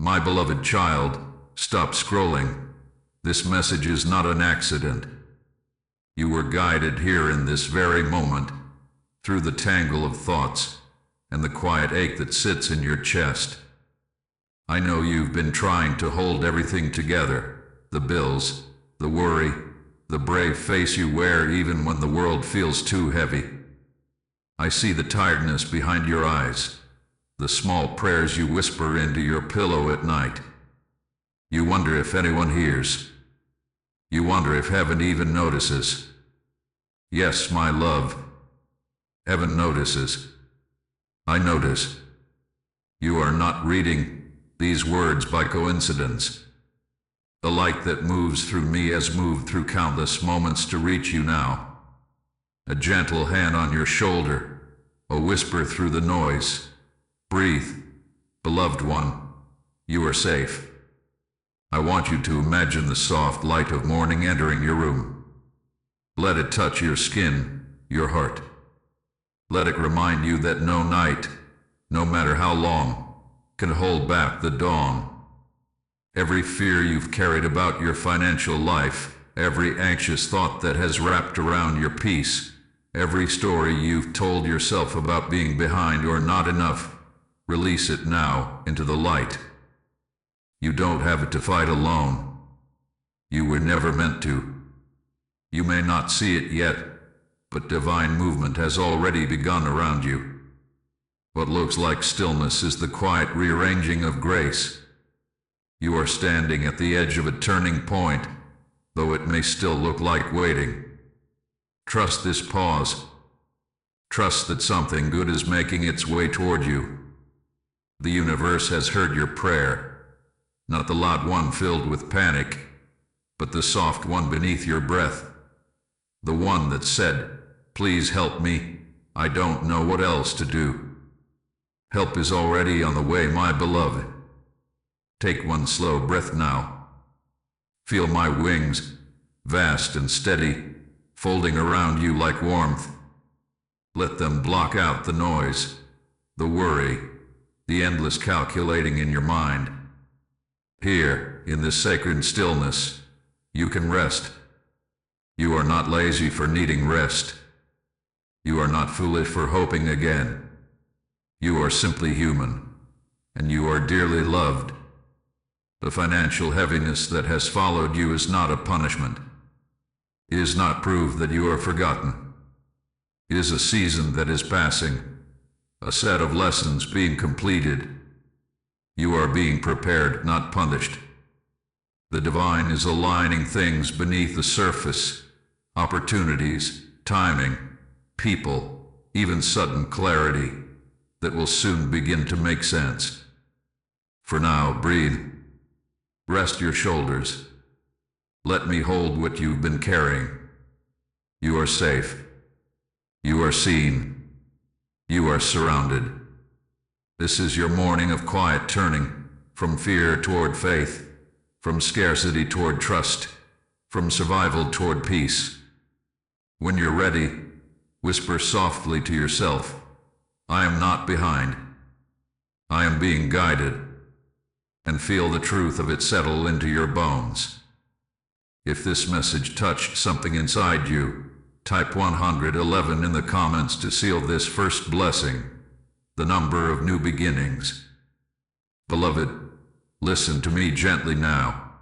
My beloved child, stop scrolling. This message is not an accident. You were guided here in this very moment, through the tangle of thoughts and the quiet ache that sits in your chest. I know you've been trying to hold everything together, the bills, the worry, the brave face you wear even when the world feels too heavy. I see the tiredness behind your eyes, the small prayers you whisper into your pillow at night. You wonder if anyone hears. You wonder if heaven even notices. Yes, my love. Heaven notices. I notice. You are not reading these words by coincidence. The light that moves through me has moved through countless moments to reach you now. A gentle hand on your shoulder, a whisper through the noise. Breathe, beloved one. You are safe. I want you to imagine the soft light of morning entering your room. Let it touch your skin, your heart. Let it remind you that no night, no matter how long, can hold back the dawn. Every fear you've carried about your financial life, every anxious thought that has wrapped around your peace, every story you've told yourself about being behind or not enough, release it now into the light. You don't have it to fight alone. You were never meant to. You may not see it yet, but divine movement has already begun around you. What looks like stillness is the quiet rearranging of grace. You are standing at the edge of a turning point, though it may still look like waiting. Trust this pause. Trust that something good is making its way toward you. The universe has heard your prayer, not the loud one filled with panic, but the soft one beneath your breath. The one that said, "Please help me, I don't know what else to do." Help is already on the way, my beloved. Take one slow breath now. Feel my wings, vast and steady, folding around you like warmth. Let them block out the noise, the worry, the endless calculating in your mind. Here, in this sacred stillness, you can rest. You are not lazy for needing rest. You are not foolish for hoping again. You are simply human, and you are dearly loved. The financial heaviness that has followed you is not a punishment. It is not proof that you are forgotten. It is a season that is passing, a set of lessons being completed. You are being prepared, not punished. The divine is aligning things beneath the surface, opportunities, timing, people, even sudden clarity that will soon begin to make sense. For now, breathe. Rest your shoulders. Let me hold what you've been carrying. You are safe. You are seen. You are surrounded. This is your morning of quiet turning from fear toward faith, from scarcity toward trust, from survival toward peace. When you're ready, whisper softly to yourself, "I am not behind. I am being guided," and feel the truth of it settle into your bones. If this message touched something inside you, type 111 in the comments to seal this first blessing, the number of new beginnings. Beloved, listen to me gently now.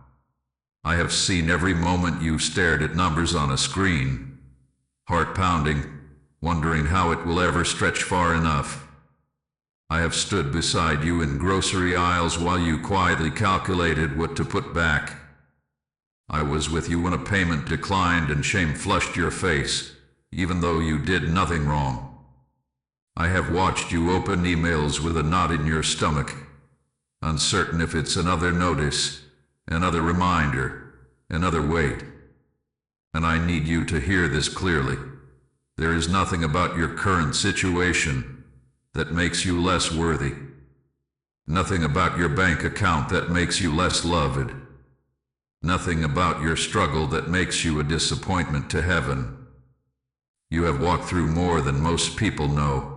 I have seen every moment you stared at numbers on a screen, heart pounding, wondering how it will ever stretch far enough. I have stood beside you in grocery aisles while you quietly calculated what to put back. I was with you when a payment declined and shame flushed your face, even though you did nothing wrong. I have watched you open emails with a knot in your stomach, uncertain if it's another notice, another reminder, another weight. And I need you to hear this clearly. There is nothing about your current situation that makes you less worthy. Nothing about your bank account that makes you less loved. Nothing about your struggle that makes you a disappointment to heaven. You have walked through more than most people know.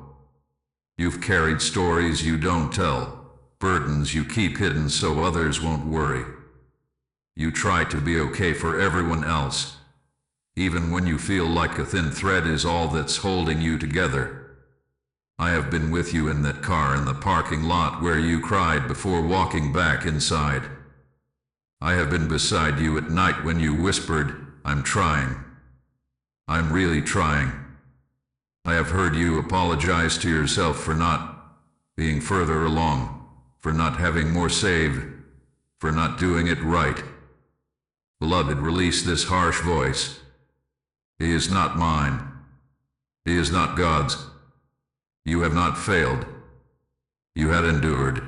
You've carried stories you don't tell, burdens you keep hidden so others won't worry. You try to be okay for everyone else, even when you feel like a thin thread is all that's holding you together. I have been with you in that car in the parking lot where you cried before walking back inside. I have been beside you at night when you whispered, "I'm trying. I'm really trying." I have heard you apologize to yourself for not being further along, for not having more saved, for not doing it right. Beloved, release this harsh voice. He is not mine. He is not God's. You have not failed. You had endured.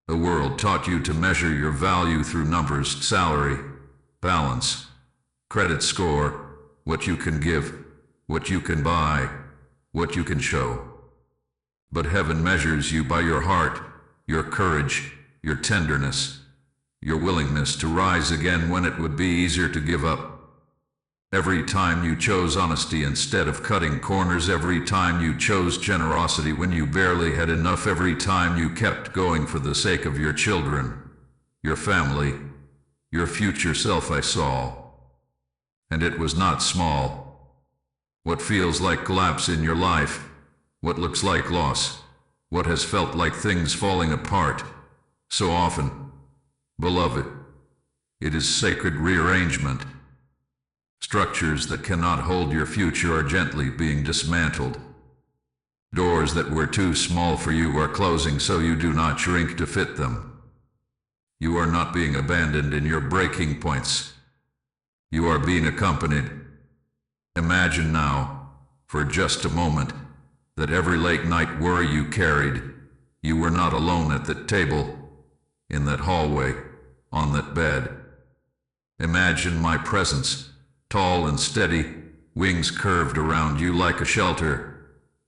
The world taught you to measure your value through numbers, salary, balance, credit score, what you can give, what you can buy, what you can show. But heaven measures you by your heart, your courage, your tenderness, your willingness to rise again when it would be easier to give up. Every time you chose honesty instead of cutting corners, every time you chose generosity when you barely had enough, every time you kept going for the sake of your children, your family, your future self, I saw. And it was not small. What feels like collapse in your life, what looks like loss, what has felt like things falling apart, so often, beloved, it is sacred rearrangement. Structures that cannot hold your future are gently being dismantled. Doors that were too small for you are closing so you do not shrink to fit them. You are not being abandoned in your breaking points. You are being accompanied. Imagine now, for just a moment, that every late night worry you carried, you were not alone at that table, in that hallway, on that bed. Imagine my presence, tall and steady, wings curved around you like a shelter,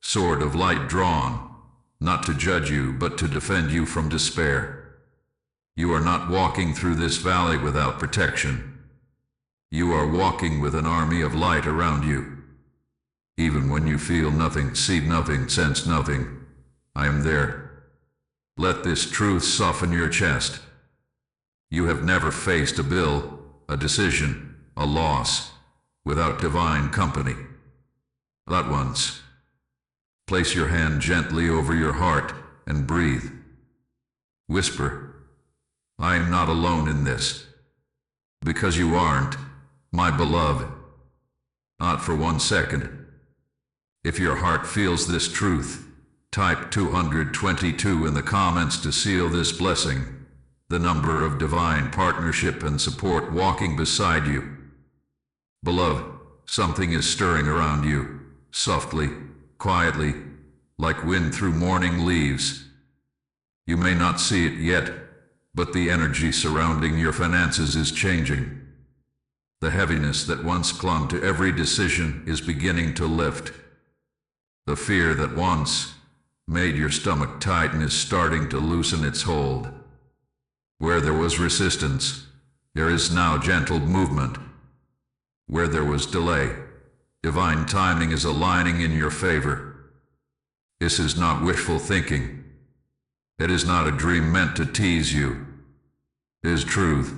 sword of light drawn, not to judge you but to defend you from despair. You are not walking through this valley without protection. You are walking with an army of light around you. Even when you feel nothing, see nothing, sense nothing, I am there. Let this truth soften your chest. You have never faced a bill, a decision, a loss, without divine company. Not once. Place your hand gently over your heart and breathe. Whisper, I am not alone in this. Because you aren't, my beloved. Not for 1 second. If your heart feels this truth, type 222 in the comments to seal this blessing, the number of divine partnership and support walking beside you. Beloved, something is stirring around you, softly, quietly, like wind through morning leaves. You may not see it yet, but the energy surrounding your finances is changing. The heaviness that once clung to every decision is beginning to lift. The fear that once made your stomach tighten is starting to loosen its hold. Where there was resistance, there is now gentle movement. Where there was delay, divine timing is aligning in your favor. This is not wishful thinking. It is not a dream meant to tease you. It is truth.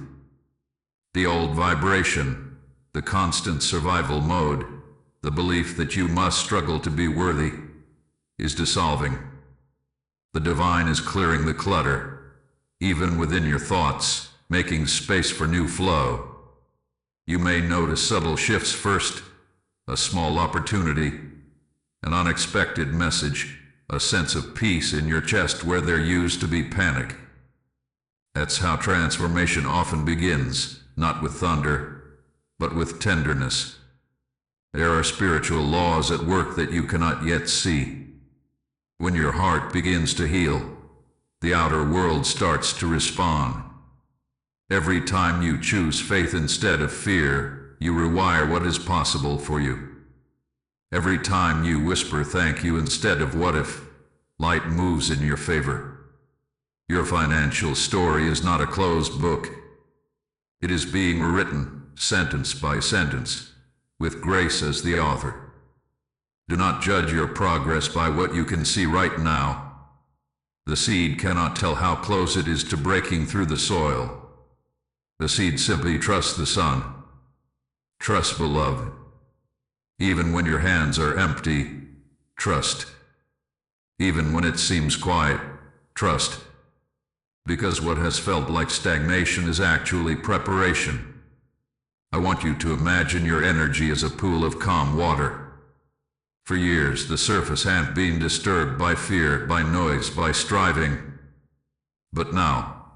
The old vibration, the constant survival mode, the belief that you must struggle to be worthy, is dissolving. The divine is clearing the clutter, even within your thoughts, making space for new flow. You may notice subtle shifts first, a small opportunity, an unexpected message, a sense of peace in your chest where there used to be panic. That's how transformation often begins, not with thunder, but with tenderness. There are spiritual laws at work that you cannot yet see. When your heart begins to heal, the outer world starts to respond. Every time you choose faith instead of fear, you rewire what is possible for you. Every time you whisper thank you instead of what if, light moves in your favor. Your financial story is not a closed book. It is being written, sentence by sentence, with grace as the author. Do not judge your progress by what you can see right now. The seed cannot tell how close it is to breaking through the soil. The seed simply trusts the sun. Trust, beloved. Even when your hands are empty, trust. Even when it seems quiet, trust. Because what has felt like stagnation is actually preparation. I want you to imagine your energy as a pool of calm water. For years, the surface hadn't been disturbed by fear, by noise, by striving. But now,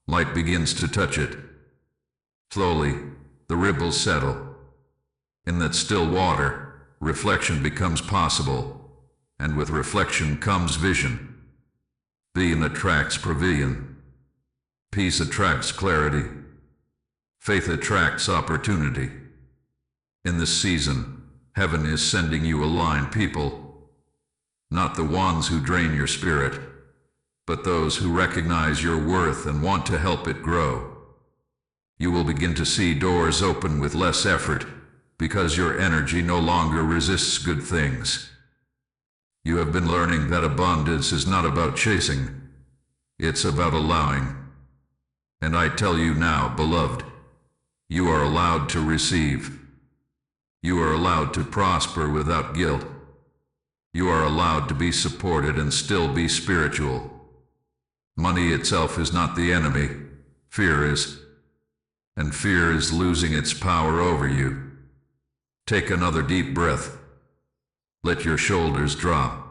light begins to touch it. Slowly, the ripples settle. In that still water, reflection becomes possible, and with reflection comes vision. Being attracts pavilion. Peace attracts clarity. Faith attracts opportunity. In this season, Heaven is sending you aligned people, not the ones who drain your spirit, but those who recognize your worth and want to help it grow. You will begin to see doors open with less effort, because your energy no longer resists good things. You have been learning that abundance is not about chasing, it's about allowing. And I tell you now, beloved, you are allowed to receive. You are allowed to prosper without guilt. You are allowed to be supported and still be spiritual. Money itself is not the enemy, fear is. And fear is losing its power over you. Take another deep breath. Let your shoulders drop.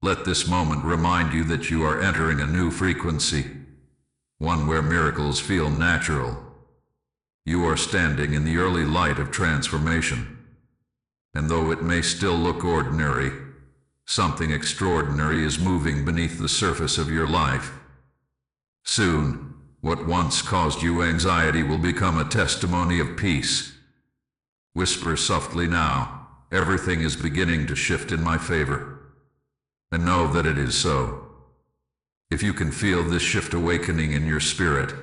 Let this moment remind you that you are entering a new frequency, one where miracles feel natural. You are standing in the early light of transformation. And though it may still look ordinary, something extraordinary is moving beneath the surface of your life. Soon, what once caused you anxiety will become a testimony of peace. Whisper softly now, everything is beginning to shift in my favor. And know that it is so. If you can feel this shift awakening in your spirit,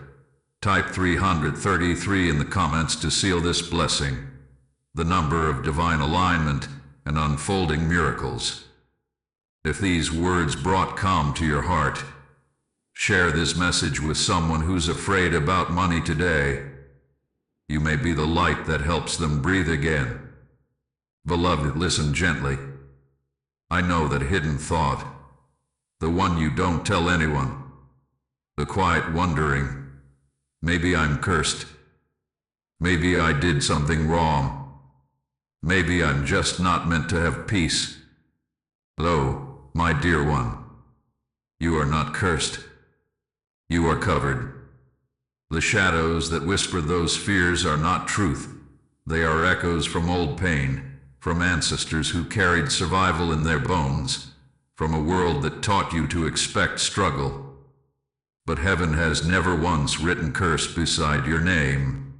type 333 in the comments to seal this blessing, the number of divine alignment and unfolding miracles. If these words brought calm to your heart, share this message with someone who's afraid about money today. You may be the light that helps them breathe again. Beloved, listen gently. I know that hidden thought, the one you don't tell anyone, the quiet wondering, maybe I'm cursed. Maybe I did something wrong. Maybe I'm just not meant to have peace. Lo, my dear one, you are not cursed. You are covered. The shadows that whisper those fears are not truth. They are echoes from old pain, from ancestors who carried survival in their bones, from a world that taught you to expect struggle. But heaven has never once written curse beside your name.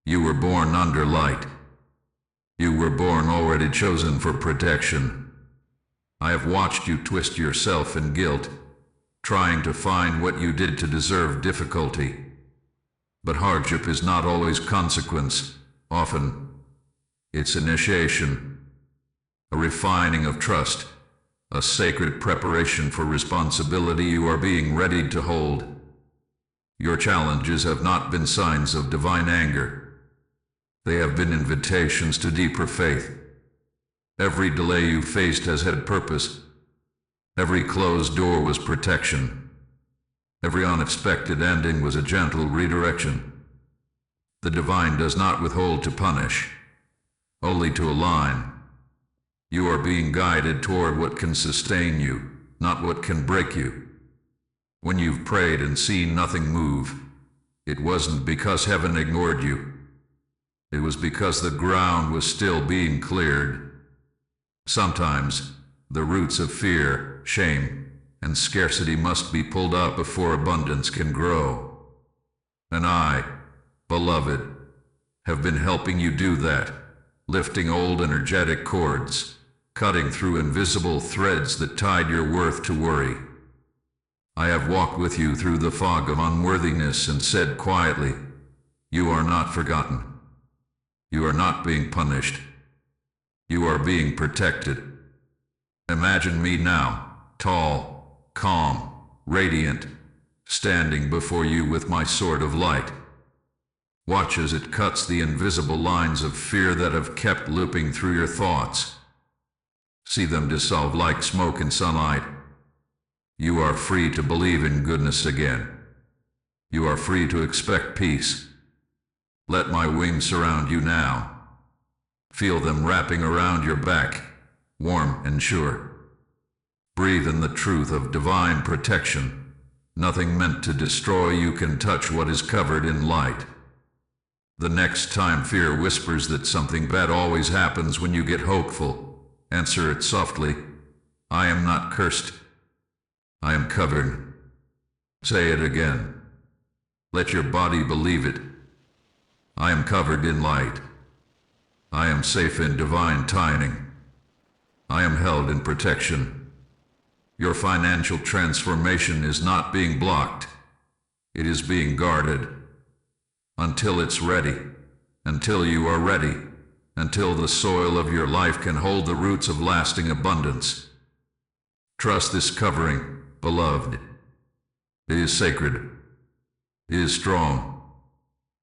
You were born under light. You were born already chosen for protection. I have watched you twist yourself in guilt, trying to find what you did to deserve difficulty. But hardship is not always consequence. Often, it's initiation, a refining of trust, a sacred preparation for responsibility you are being readied to hold. Your challenges have not been signs of divine anger. They have been invitations to deeper faith. Every delay you faced has had purpose. Every closed door was protection. Every unexpected ending was a gentle redirection. The divine does not withhold to punish, only to align. You are being guided toward what can sustain you, not what can break you. When you've prayed and seen nothing move, it wasn't because heaven ignored you. It was because the ground was still being cleared. Sometimes, the roots of fear, shame, and scarcity must be pulled up before abundance can grow. And I, beloved, have been helping you do that, lifting old energetic cords, cutting through invisible threads that tied your worth to worry. I have walked with you through the fog of unworthiness and said quietly, you are not forgotten. You are not being punished. You are being protected. Imagine me now, tall, calm, radiant, standing before you with my sword of light. Watch as it cuts the invisible lines of fear that have kept looping through your thoughts. See them dissolve like smoke in sunlight. You are free to believe in goodness again. You are free to expect peace. Let my wings surround you now. Feel them wrapping around your back, warm and sure. Breathe in the truth of divine protection. Nothing meant to destroy you can touch what is covered in light. The next time fear whispers that something bad always happens when you get hopeful, answer it softly. I am not cursed. I am covered. Say it again. Let your body believe it. I am covered in light. I am safe in divine timing. I am held in protection. Your financial transformation is not being blocked. It is being guarded. Until it's ready. Until you are ready. Until the soil of your life can hold the roots of lasting abundance. Trust this covering, beloved. It is sacred. It is strong.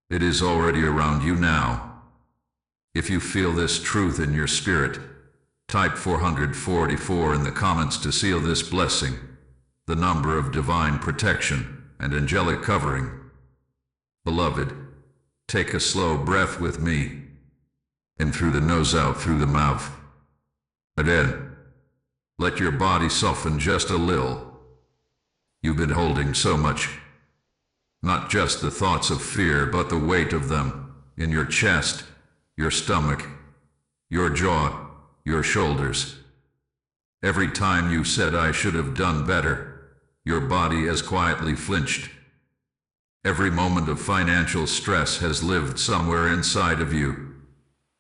It is already around you now. If you feel this truth in your spirit, type 444 in the comments to seal this blessing, the number of divine protection and angelic covering. Beloved, take a slow breath with me. In through the nose, out through the mouth. Again. Let your body soften just a little. You've been holding so much. Not just the thoughts of fear, but the weight of them in your chest, your stomach, your jaw, your shoulders. Every time you said I should have done better, your body has quietly flinched. Every moment of financial stress has lived somewhere inside of you,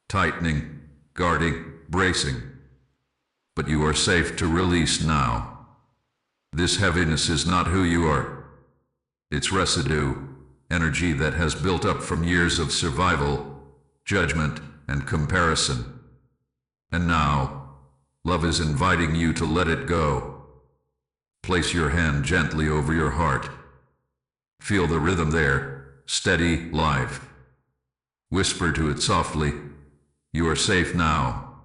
tightening, guarding, bracing. But you are safe to release now. This heaviness is not who you are. It's residue, energy that has built up from years of survival, judgment, and comparison. And now, love is inviting you to let it go. Place your hand gently over your heart. Feel the rhythm there, steady, live. Whisper to it softly, you are safe now.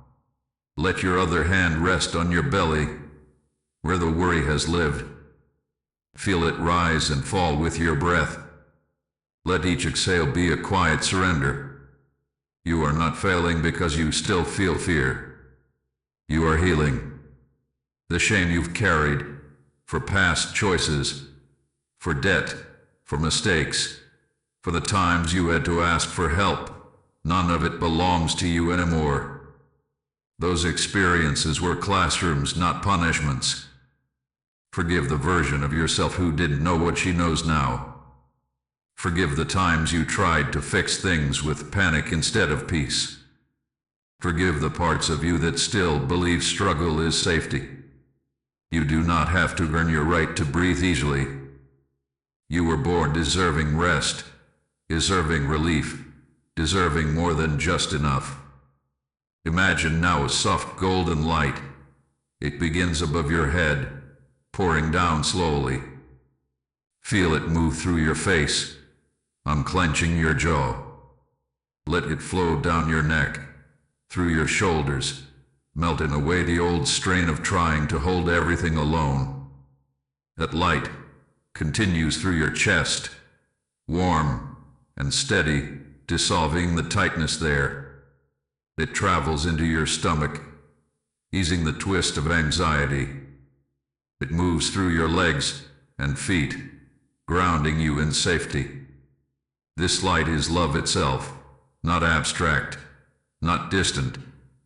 Let your other hand rest on your belly, where the worry has lived. Feel it rise and fall with your breath. Let each exhale be a quiet surrender. You are not failing because you still feel fear. You are healing. The shame you've carried, for past choices, for debt, for mistakes, for the times you had to ask for help, none of it belongs to you anymore. Those experiences were classrooms, not punishments. Forgive the version of yourself who didn't know what she knows now. Forgive the times you tried to fix things with panic instead of peace. Forgive the parts of you that still believe struggle is safety. You do not have to earn your right to breathe easily. You were born deserving rest, deserving relief, deserving more than just enough. Imagine now a soft golden light. It begins above your head, pouring down slowly. Feel it move through your face, unclenching your jaw. Let it flow down your neck, through your shoulders, melting away the old strain of trying to hold everything alone. That light continues through your chest, warm and steady, dissolving the tightness there. It travels into your stomach, easing the twist of anxiety. It moves through your legs and feet, grounding you in safety. This light is love itself, not abstract, not distant,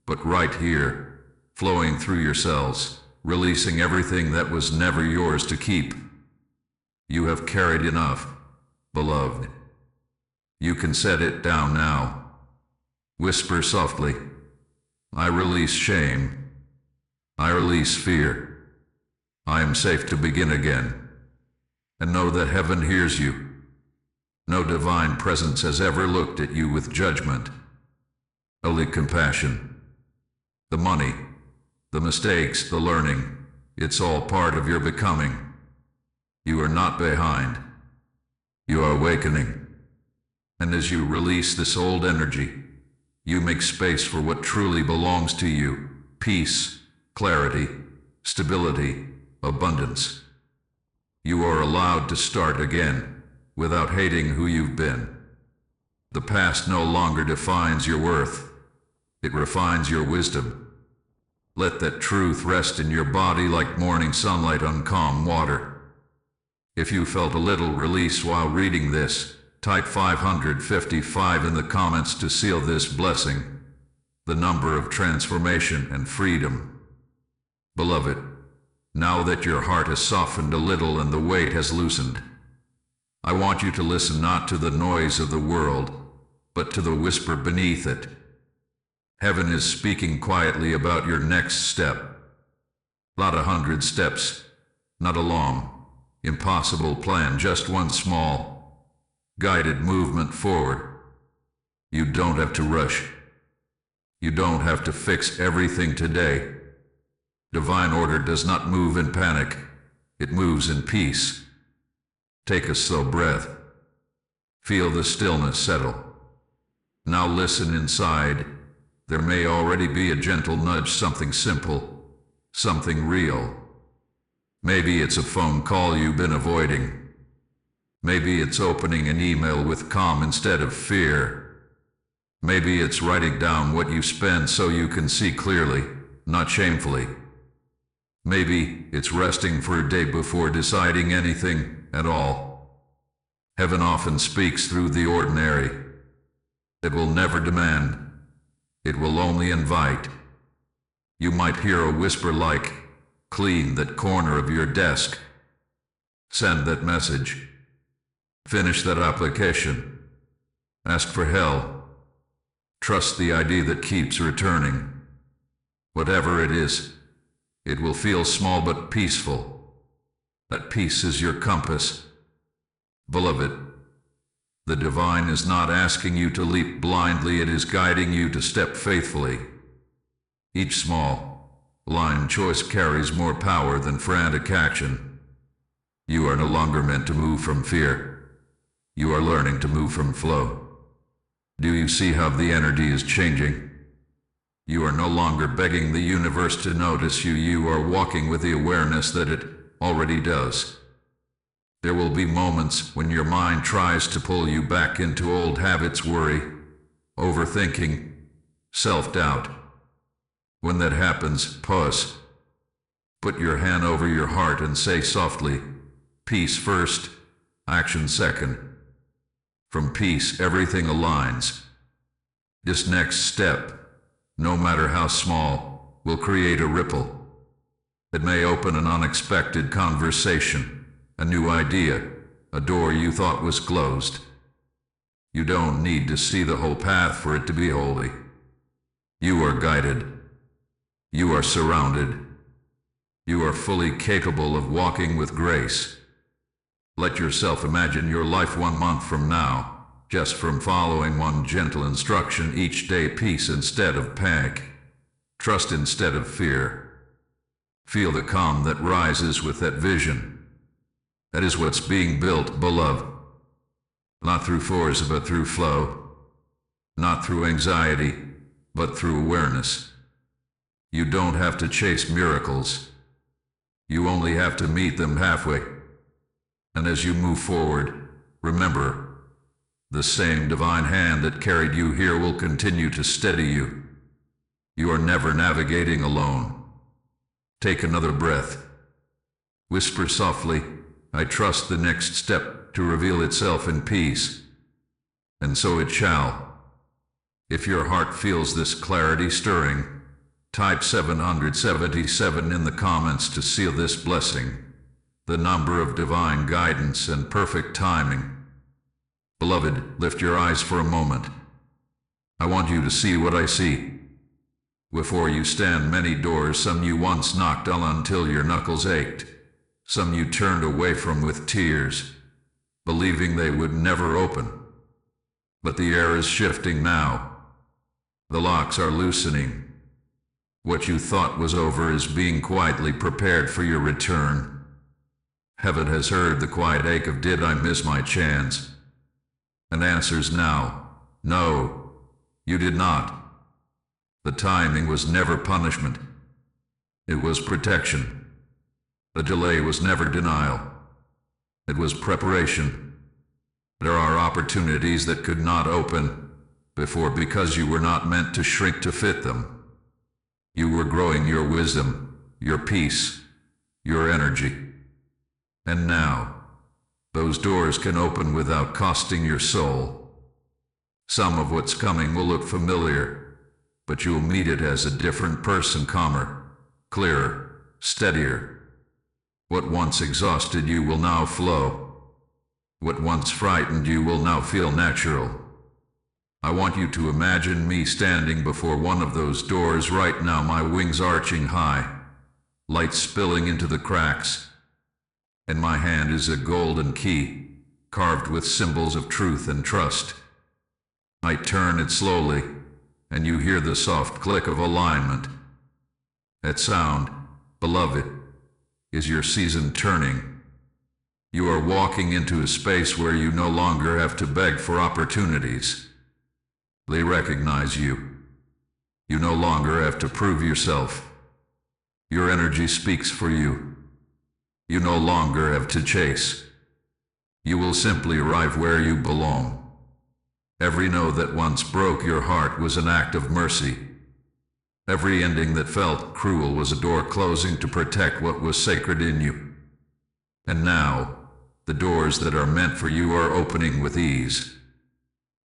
but right here, flowing through your cells, releasing everything that was never yours to keep. You have carried enough, beloved. You can set it down now. Whisper softly, I release shame. I release fear. I am safe to begin again. And know that heaven hears you. No divine presence has ever looked at you with judgment. Only compassion. The money, the mistakes, the learning, It's all part of your becoming. You are not behind. You are awakening. And as you release this old energy, you make space for what truly belongs to you: peace, clarity, stability, abundance. You are allowed to start again, without hating who you've been. The past no longer defines your worth. It refines your wisdom. Let that truth rest in your body like morning sunlight on calm water. If you felt a little release while reading this, type 555 in the comments to seal this blessing, the number of transformation and freedom. Beloved, now that your heart has softened a little and the weight has loosened, I want you to listen not to the noise of the world, but to the whisper beneath it. Heaven is speaking quietly about your next step. Not 100 steps, not a long, impossible plan, just one small, guided movement forward. You don't have to rush. You don't have to fix everything today. Divine order does not move in panic. It moves in peace. Take a slow breath. Feel the stillness settle. Now listen inside. There may already be a gentle nudge, something simple, something real. Maybe it's a phone call you've been avoiding. Maybe it's opening an email with calm instead of fear. Maybe it's writing down what you spend so you can see clearly, not shamefully. Maybe it's resting for a day before deciding anything at all. Heaven often speaks through the ordinary. It will never demand. It will only invite. You might hear a whisper like, "Clean that corner of your desk. Send that message. Finish that application. Ask for help. Trust the idea that keeps returning." Whatever it is, it will feel small but peaceful. That peace is your compass. Beloved, the divine is not asking you to leap blindly, it is guiding you to step faithfully. Each small, line choice carries more power than frantic action. You are no longer meant to move from fear. You are learning to move from flow. Do you see how the energy is changing? You are no longer begging the universe to notice you. You are walking with the awareness that it already does. There will be moments when your mind tries to pull you back into old habits: worry, overthinking, self-doubt. When that happens, pause. Put your hand over your heart and say softly, "Peace first, action second." From peace, everything aligns. This next step, no matter how small, will create a ripple. It may open an unexpected conversation, a new idea, a door you thought was closed. You don't need to see the whole path for it to be holy. You are guided. You are surrounded. You are fully capable of walking with grace. Let yourself imagine your life 1 month from now, just from following one gentle instruction each day: peace instead of panic, trust instead of fear. Feel the calm that rises with that vision. That is what's being built, beloved. Not through force, but through flow. Not through anxiety, but through awareness. You don't have to chase miracles. You only have to meet them halfway. And as you move forward, remember, the same divine hand that carried you here will continue to steady you. You are never navigating alone. Take another breath. Whisper softly, "I trust the next step to reveal itself in peace." And so it shall. If your heart feels this clarity stirring, type 777 in the comments to seal this blessing, the number of divine guidance and perfect timing. Beloved, lift your eyes for a moment. I want you to see what I see. Before you stand many doors, some you once knocked on until your knuckles ached. Some you turned away from with tears, believing they would never open. But the air is shifting now. The locks are loosening. What you thought was over is being quietly prepared for your return. Heaven has heard the quiet ache of did I miss my chance? And answers now, no, you did not. The timing was never punishment. It was protection. The delay was never denial. It was preparation. There are opportunities that could not open before because you were not meant to shrink to fit them. You were growing your wisdom, your peace, your energy. And now, those doors can open without costing your soul. Some of what's coming will look familiar, but you'll meet it as a different person, calmer, clearer, steadier. What once exhausted you will now flow. What once frightened you will now feel natural. I want you to imagine me standing before one of those doors right now, my wings arching high, light spilling into the cracks. In my hand is a golden key, carved with symbols of truth and trust. I turn it slowly, and you hear the soft click of alignment. That sound, beloved, is your season turning. You are walking into a space where you no longer have to beg for opportunities. They recognize you. You no longer have to prove yourself. Your energy speaks for you. You no longer have to chase. You will simply arrive where you belong. Every no that once broke your heart was an act of mercy. Every ending that felt cruel was a door closing to protect what was sacred in you. And now, the doors that are meant for you are opening with ease.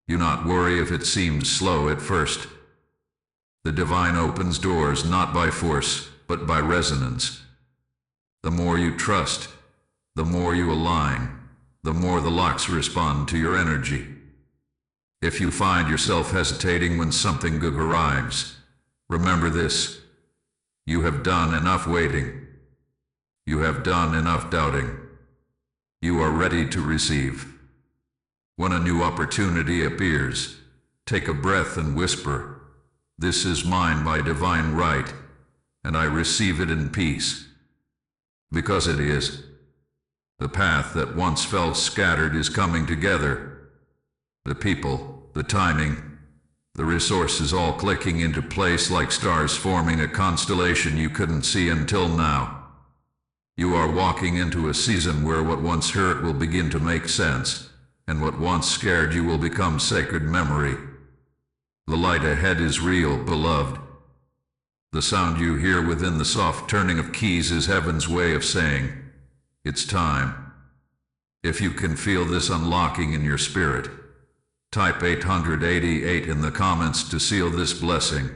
You not worry if it seems slow at first. The divine opens doors not by force, but by resonance. The more you trust, the more you align, the more the locks respond to your energy. If you find yourself hesitating when something good arrives, remember this: you have done enough waiting. You have done enough doubting. You are ready to receive. When a new opportunity appears, take a breath and whisper, "This is mine by divine right, and I receive it in peace." Because it is. The path that once felt scattered is coming together. The people, the timing, the resources all clicking into place like stars forming a constellation you couldn't see until now. You are walking into a season where what once hurt will begin to make sense, and what once scared you will become sacred memory. The light ahead is real, beloved. The sound you hear within the soft turning of keys is heaven's way of saying, it's time. If you can feel this unlocking in your spirit, type 888 in the comments to seal this blessing,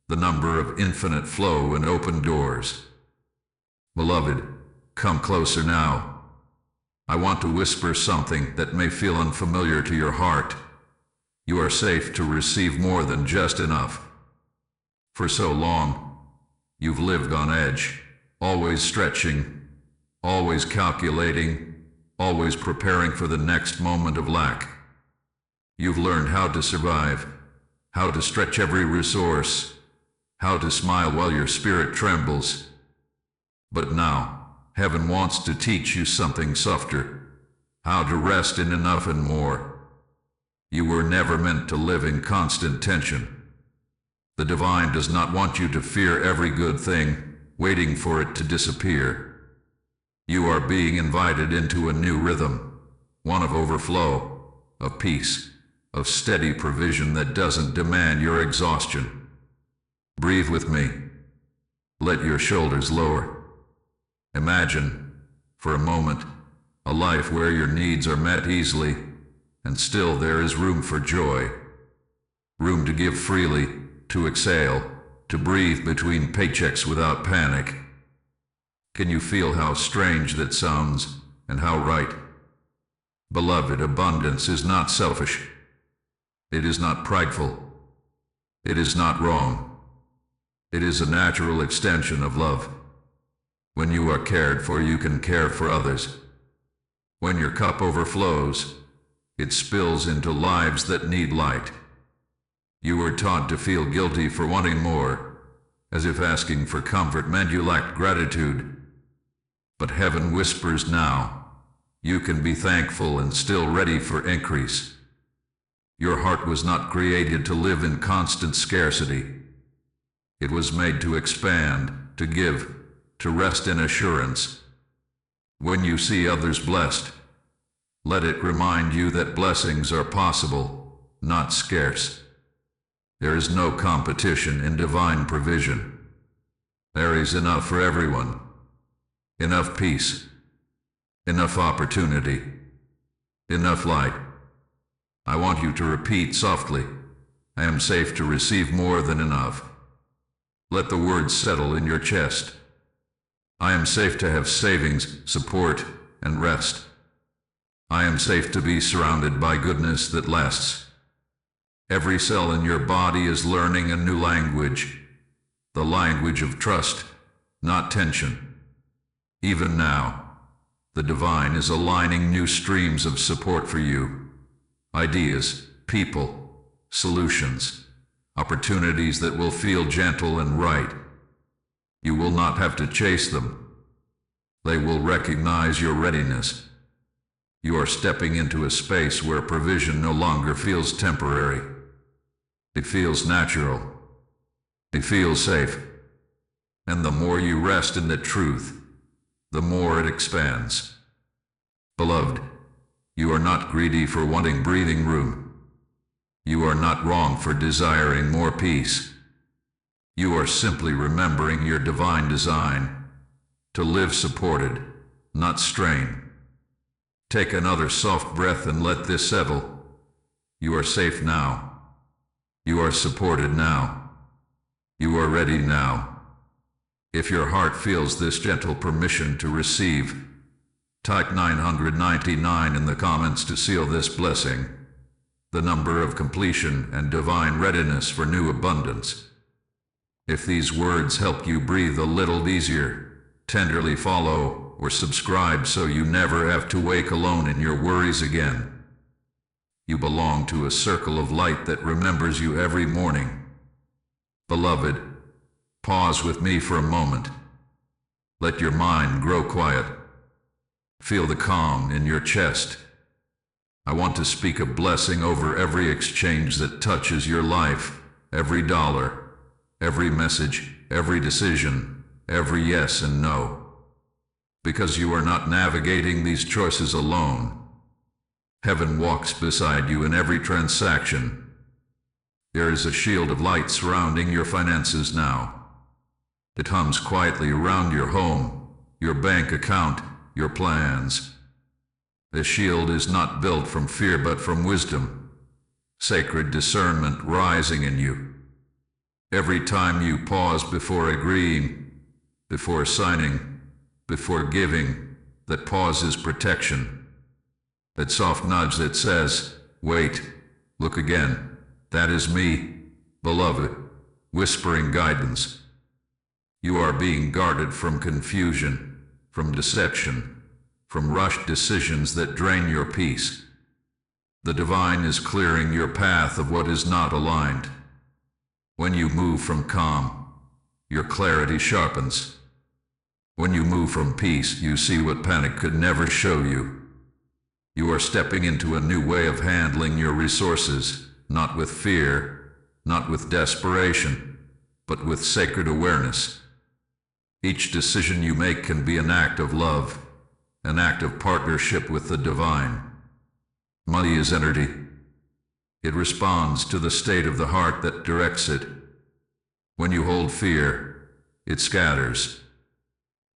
the number of infinite flow and open doors. Beloved, come closer now. I want to whisper something that may feel unfamiliar to your heart. You are safe to receive more than just enough. For so long, you've lived on edge, always stretching, always calculating, always preparing for the next moment of lack. You've learned how to survive, how to stretch every resource, how to smile while your spirit trembles. But now, heaven wants to teach you something softer, how to rest in enough and more. You were never meant to live in constant tension. The divine does not want you to fear every good thing, waiting for it to disappear. You are being invited into a new rhythm, one of overflow, of peace, of steady provision that doesn't demand your exhaustion. Breathe with me. Let your shoulders lower. Imagine, for a moment, a life where your needs are met easily, and still there is room for joy. Room to give freely, to exhale, to breathe between paychecks without panic. Can you feel how strange that sounds, and how right? Beloved, abundance is not selfish. It is not prideful. It is not wrong. It is a natural extension of love. When you are cared for, you can care for others. When your cup overflows, it spills into lives that need light. You were taught to feel guilty for wanting more, as if asking for comfort meant you lacked gratitude. But heaven whispers now, you can be thankful and still ready for increase. Your heart was not created to live in constant scarcity. It was made to expand, to give, to rest in assurance. When you see others blessed, let it remind you that blessings are possible, not scarce. There is no competition in divine provision. There is enough for everyone. Enough peace. Enough opportunity. Enough light. I want you to repeat softly, I am safe to receive more than enough. Let the words settle in your chest. I am safe to have savings, support, and rest. I am safe to be surrounded by goodness that lasts. Every cell in your body is learning a new language, the language of trust, not tension. Even now, the divine is aligning new streams of support for you. Ideas, people, solutions, opportunities that will feel gentle and right. You will not have to chase them. They will recognize your readiness. You are stepping into a space where provision no longer feels temporary. It feels natural. It feels safe. And the more you rest in the truth, the more it expands. Beloved, you are not greedy for wanting breathing room. You are not wrong for desiring more peace. You are simply remembering your divine design, to live supported, not strained. Take another soft breath and let this settle. You are safe now. You are supported now. You are ready now. If your heart feels this gentle permission to receive, type 999 in the comments to seal this blessing, the number of completion and divine readiness for new abundance. If these words help you breathe a little easier, tenderly follow or subscribe so you never have to wake alone in your worries again. You belong to a circle of light that remembers you every morning. Beloved, pause with me for a moment. Let your mind grow quiet. Feel the calm in your chest. I want to speak a blessing over every exchange that touches your life, every dollar, every message, every decision, every yes and no. Because you are not navigating these choices alone. Heaven walks beside you in every transaction. There is a shield of light surrounding your finances now. It hums quietly around your home, your bank account, your plans. The shield is not built from fear but from wisdom, sacred discernment rising in you. Every time you pause before agreeing, before signing, before giving, that pause is protection. That soft nudge that says, wait, look again, that is me, beloved, whispering guidance. You are being guarded from confusion, from deception, from rushed decisions that drain your peace. The divine is clearing your path of what is not aligned. When you move from calm, your clarity sharpens. When you move from peace, you see what panic could never show you. You are stepping into a new way of handling your resources, not with fear, not with desperation, but with sacred awareness. Each decision you make can be an act of love, an act of partnership with the divine. Money is energy. It responds to the state of the heart that directs it. When you hold fear, it scatters.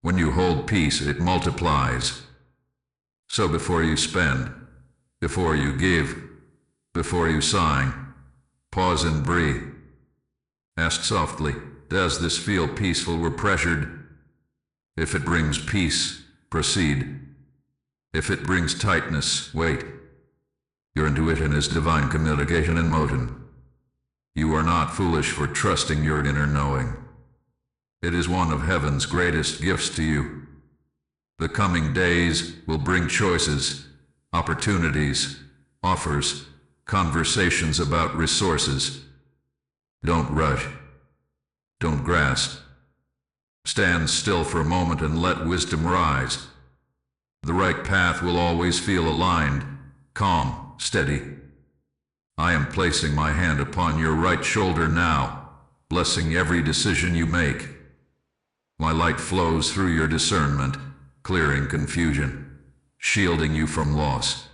When you hold peace, it multiplies. So before you spend, before you give, before you sign, pause and breathe. Ask softly, does this feel peaceful or pressured? If it brings peace, proceed. If it brings tightness, wait. Your intuition is divine communication in motion. You are not foolish for trusting your inner knowing. It is one of heaven's greatest gifts to you. The coming days will bring choices, opportunities, offers, conversations about resources. Don't rush. Don't grasp. Stand still for a moment and let wisdom rise. The right path will always feel aligned, calm, steady. I am placing my hand upon your right shoulder now, blessing every decision you make. My light flows through your discernment, clearing confusion, shielding you from loss.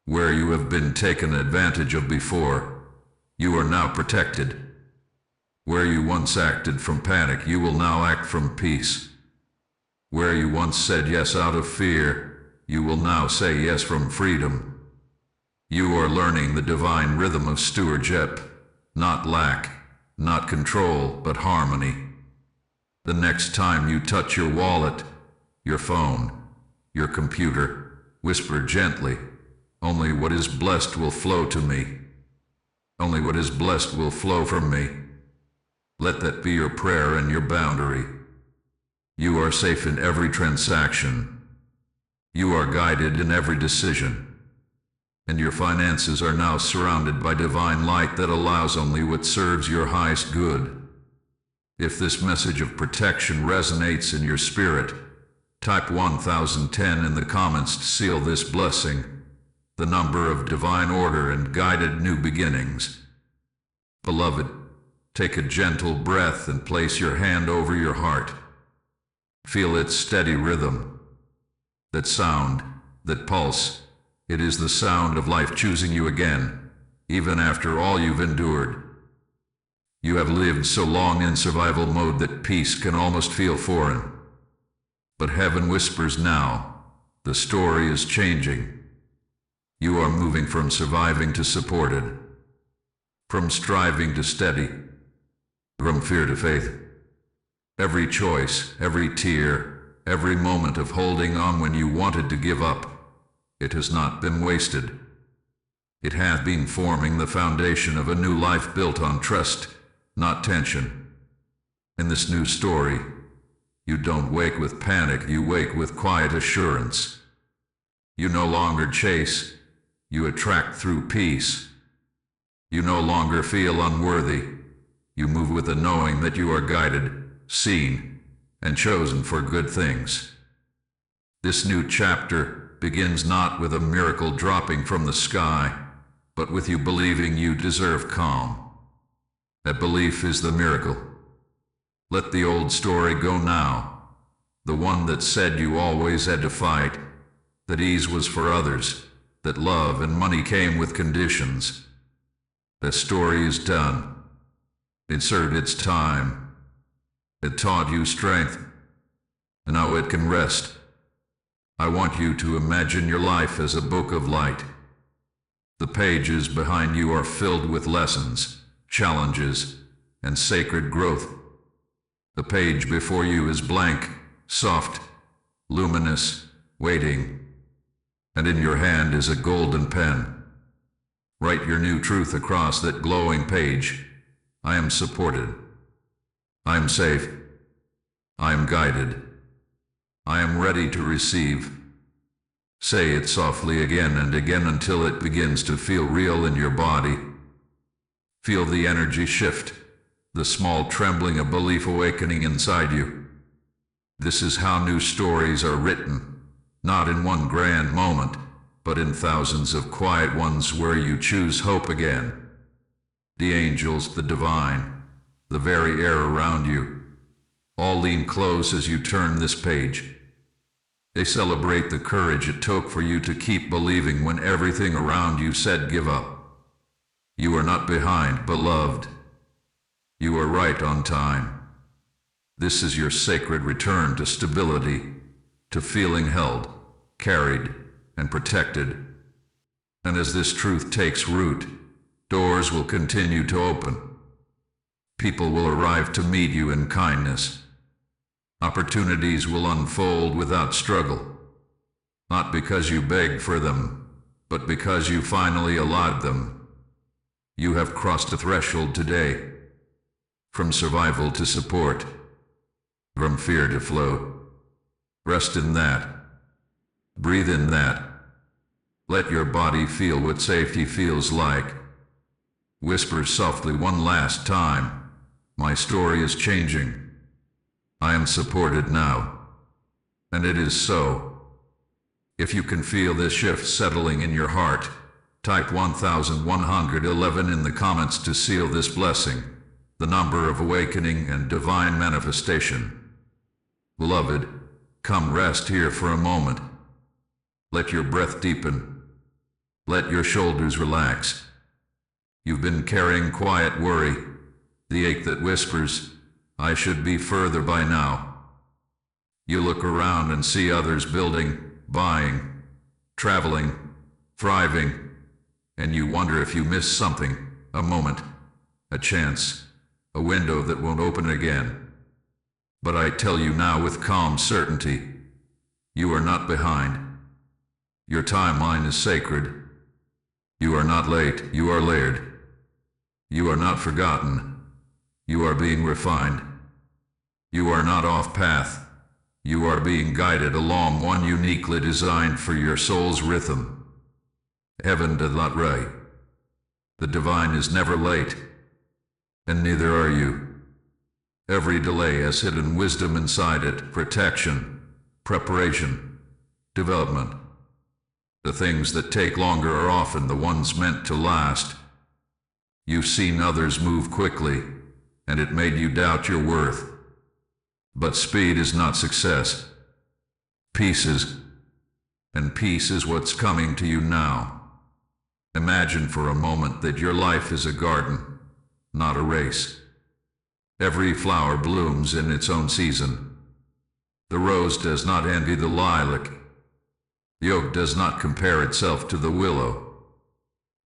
Where you have been taken advantage of before, you are now protected. Where you once acted from panic, you will now act from peace. Where you once said yes out of fear, you will now say yes from freedom. You are learning the divine rhythm of stewardship, not lack, not control, but harmony. The next time you touch your wallet, your phone, your computer, whisper gently, "Only what is blessed will flow to me. Only what is blessed will flow from me." Let that be your prayer and your boundary. You are safe in every transaction. You are guided in every decision. And your finances are now surrounded by divine light that allows only what serves your highest good. If this message of protection resonates in your spirit, type 1010 in the comments to seal this blessing, the number of divine order and guided new beginnings. Beloved, take a gentle breath and place your hand over your heart. Feel its steady rhythm. That sound, that pulse, it is the sound of life choosing you again, even after all you've endured. You have lived so long in survival mode that peace can almost feel foreign. But heaven whispers now, the story is changing. You are moving from surviving to supported, from striving to steady, from fear to faith. Every choice, every tear, every moment of holding on when you wanted to give up, it has not been wasted. It hath been forming the foundation of a new life built on trust, not tension. In this new story, you don't wake with panic, you wake with quiet assurance. You no longer chase, you attract through peace. You no longer feel unworthy. You move with the knowing that you are guided, seen, and chosen for good things. This new chapter begins not with a miracle dropping from the sky, but with you believing you deserve calm. That belief is the miracle. Let the old story go now, the one that said you always had to fight, that ease was for others, that love and money came with conditions. The story is done. It served its time. It taught you strength, and now it can rest. I want you to imagine your life as a book of light. The pages behind you are filled with lessons, challenges, and sacred growth. The page before you is blank, soft, luminous, waiting, and in your hand is a golden pen. Write your new truth across that glowing page. I am supported. I am safe. I am guided. I am ready to receive. Say it softly again and again until it begins to feel real in your body. Feel the energy shift, the small trembling of belief awakening inside you. This is how new stories are written, not in one grand moment, but in thousands of quiet ones where you choose hope again. The angels, the divine, the very air around you, all lean close as you turn this page. They celebrate the courage it took for you to keep believing when everything around you said give up. You are not behind, beloved. You are right on time. This is your sacred return to stability, to feeling held, carried, and protected. And as this truth takes root, doors will continue to open. People will arrive to meet you in kindness. Opportunities will unfold without struggle, not because you begged for them, but because you finally allowed them. You have crossed a threshold today, from survival to support, from fear to flow. Rest in that. Breathe in that. Let your body feel what safety feels like. Whisper softly one last time. My story is changing. I am supported now. And it is so. If you can feel this shift settling in your heart, type 1111 in the comments to seal this blessing, the number of awakening and divine manifestation. Beloved, come rest here for a moment. Let your breath deepen. Let your shoulders relax. You've been carrying quiet worry, the ache that whispers, I should be further by now. You look around and see others building, buying, traveling, thriving, and you wonder if you missed something, a moment, a chance, a window that won't open again. But I tell you now with calm certainty, you are not behind. Your timeline is sacred. You are not late, you are layered. You are not forgotten. You are being refined. You are not off path. You are being guided along one uniquely designed for your soul's rhythm. Heaven does not lie. The divine is never late, and neither are you. Every delay has hidden wisdom inside it, protection, preparation, development. The things that take longer are often the ones meant to last. You've seen others move quickly, and it made you doubt your worth. But speed is not success. Peace is, and peace is what's coming to you now. Imagine for a moment that your life is a garden, not a race. Every flower blooms in its own season. The rose does not envy the lilac. The oak does not compare itself to the willow.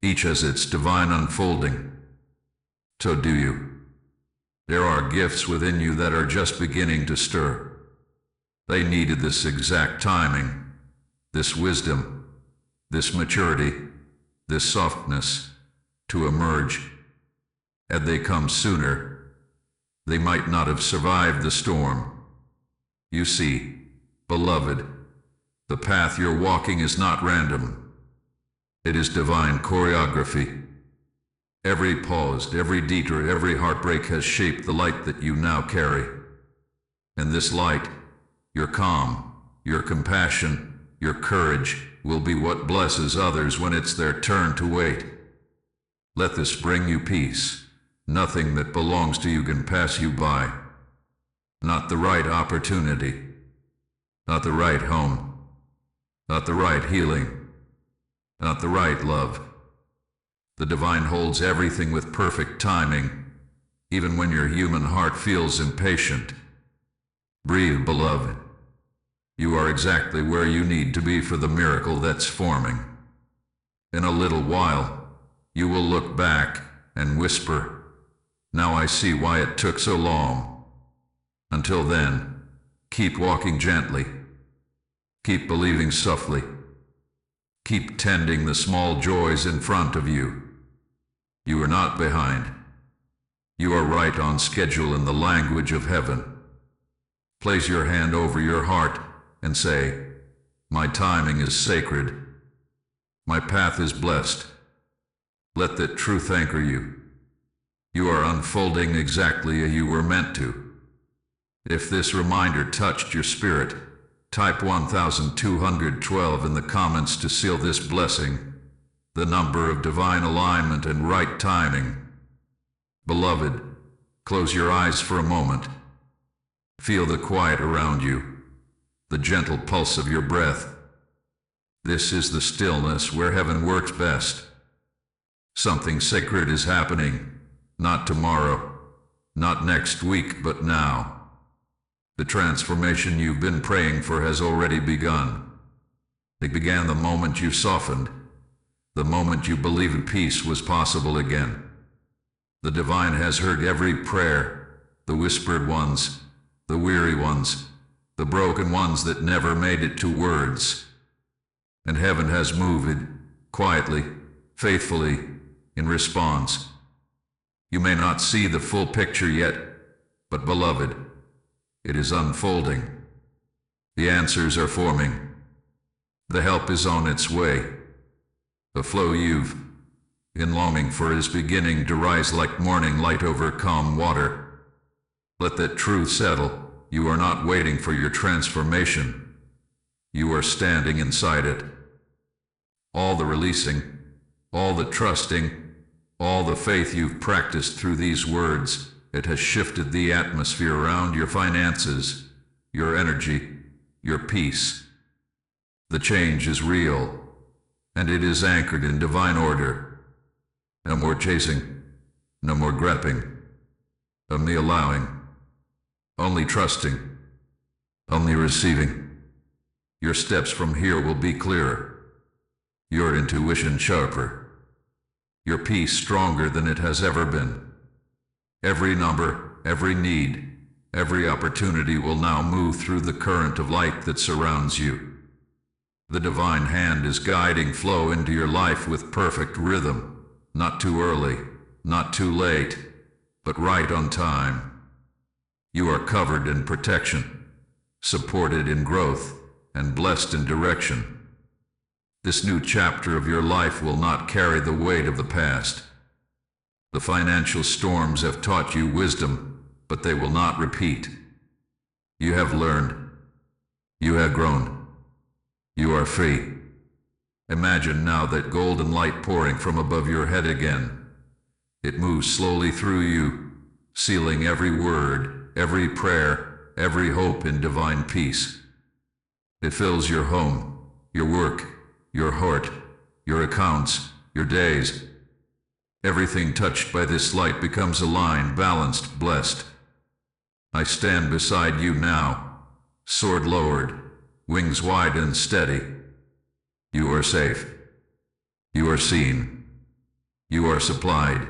Each has its divine unfolding. So do you. There are gifts within you that are just beginning to stir. They needed this exact timing, this wisdom, this maturity, this softness to emerge. Had they come sooner, they might not have survived the storm. You see, beloved, the path you're walking is not random. It is divine choreography. Every pause, every detour, every heartbreak has shaped the light that you now carry. And this light, your calm, your compassion, your courage, will be what blesses others when it's their turn to wait. Let this bring you peace. Nothing that belongs to you can pass you by. Not the right opportunity. Not the right home. Not the right healing. Not the right love. The divine holds everything with perfect timing, even when your human heart feels impatient. Breathe, beloved. You are exactly where you need to be for the miracle that's forming. In a little while, you will look back and whisper, now I see why it took so long. Until then, keep walking gently. Keep believing softly. Keep tending the small joys in front of you. You are not behind. You are right on schedule in the language of heaven. Place your hand over your heart and say, my timing is sacred. My path is blessed. Let that truth anchor you. You are unfolding exactly as you were meant to. If this reminder touched your spirit, type 1212 in the comments to seal this blessing, the number of divine alignment and right timing. Beloved, close your eyes for a moment. Feel the quiet around you, the gentle pulse of your breath. This is the stillness where heaven works best. Something sacred is happening. Not tomorrow, not next week, but now. The transformation you've been praying for has already begun. It began the moment you softened, the moment you believed peace was possible again. The divine has heard every prayer, the whispered ones, the weary ones, the broken ones that never made it to words. And heaven has moved, quietly, faithfully, in response. You may not see the full picture yet, but beloved, it is unfolding. The answers are forming. The help is on its way. The flow you've been longing for is beginning to rise like morning light over calm water. Let that truth settle. You are not waiting for your transformation. You are standing inside it. All the releasing, all the trusting, all the faith you've practiced through these words, it has shifted the atmosphere around your finances, your energy, your peace. The change is real, and it is anchored in divine order. No more chasing, no more grabbing, only allowing, only trusting, only receiving. Your steps from here will be clearer, your intuition sharper, your peace stronger than it has ever been. Every number, every need, every opportunity will now move through the current of light that surrounds you. The divine hand is guiding flow into your life with perfect rhythm, not too early, not too late, but right on time. You are covered in protection, supported in growth, and blessed in direction. This new chapter of your life will not carry the weight of the past. The financial storms have taught you wisdom, but they will not repeat. You have learned. You have grown. You are free. Imagine now that golden light pouring from above your head again. It moves slowly through you, sealing every word, every prayer, every hope in divine peace. It fills your home, your work, your heart, your accounts, your days. Everything touched by this light becomes aligned, balanced, blessed. I stand beside you now, sword lowered, wings wide and steady. You are safe. You are seen. You are supplied.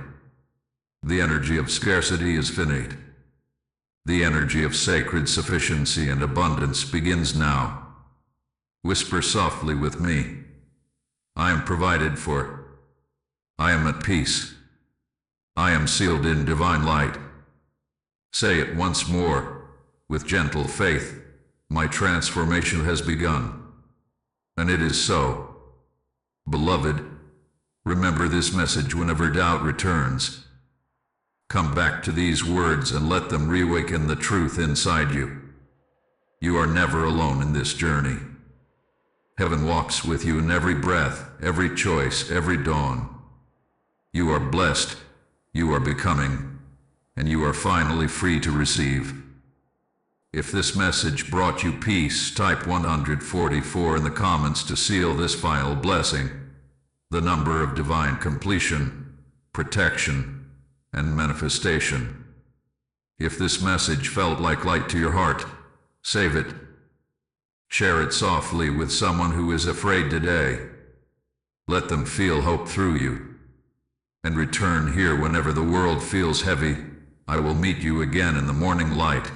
The energy of scarcity is finite. The energy of sacred sufficiency and abundance begins now. Whisper softly with me. I am provided for. I am at peace. I am sealed in divine light. Say it once more, with gentle faith. My transformation has begun. And it is so. Beloved, remember this message whenever doubt returns. Come back to these words and let them reawaken the truth inside you. You are never alone in this journey. Heaven walks with you in every breath, every choice, every dawn. You are blessed, you are becoming, and you are finally free to receive. If this message brought you peace, type 144 in the comments to seal this final blessing, the number of divine completion, protection, and manifestation. If this message felt like light to your heart, save it. Share it softly with someone who is afraid today. Let them feel hope through you. And return here whenever the world feels heavy. I will meet you again in the morning light.